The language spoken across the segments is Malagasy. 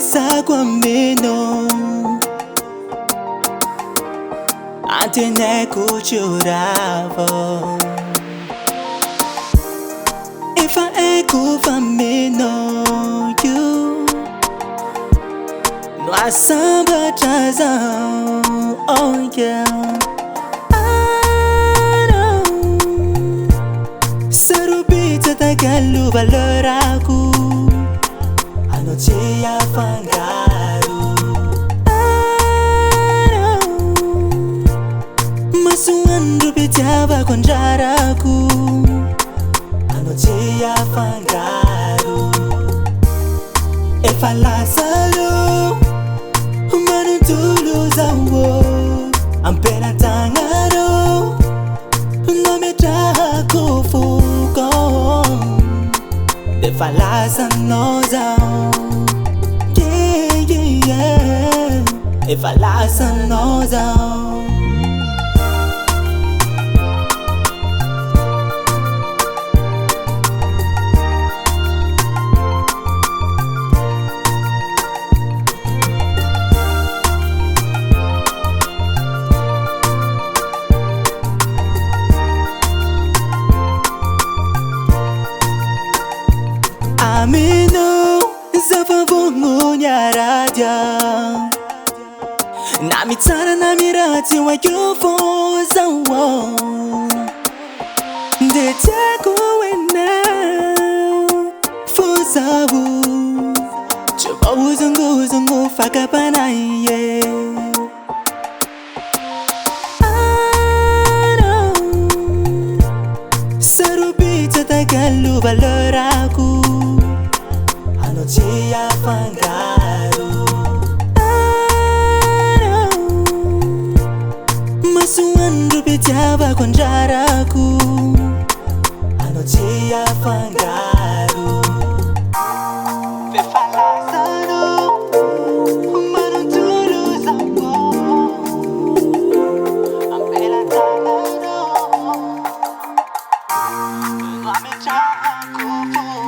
Isa kwa meno Antene kuchuravo If I ekufa meno you No asamba tazao Oh yeah Sarubita tagalu valoraku Anoche ya fangaru Masuan rubita vakonjaraku Anoche ya fangaru Efalasalo Manutulu zawo Ampena tangaro Nometa kufuko Efalasa noza Yeah, yeah, yeah Efalasa noza Amino Zavavungu nyaradia Namitsara namirati wa yufo zawo Ndeteko wena Fuzawu Chupa uzungu uzungu fakapana iye Sarubita tagalu valoraku Anoche ya fangaru Masuan rubita vakonjaraku Anoche ya fangaru Fefalasano Manutulu zambo Ampela tangano Amecha kufuko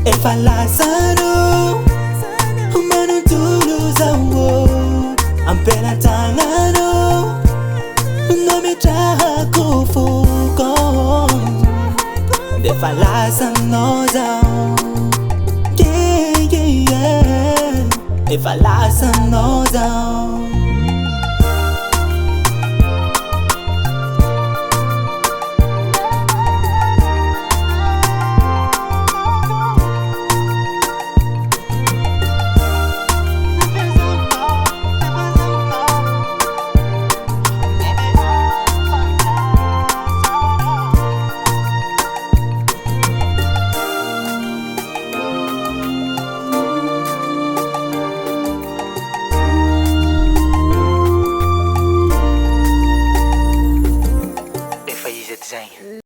Efalasano Manutulu zawo Ampela tangano Nometa kufuko Efalasano zawo Yeah, yeah, yeah Efalasano zawo Design.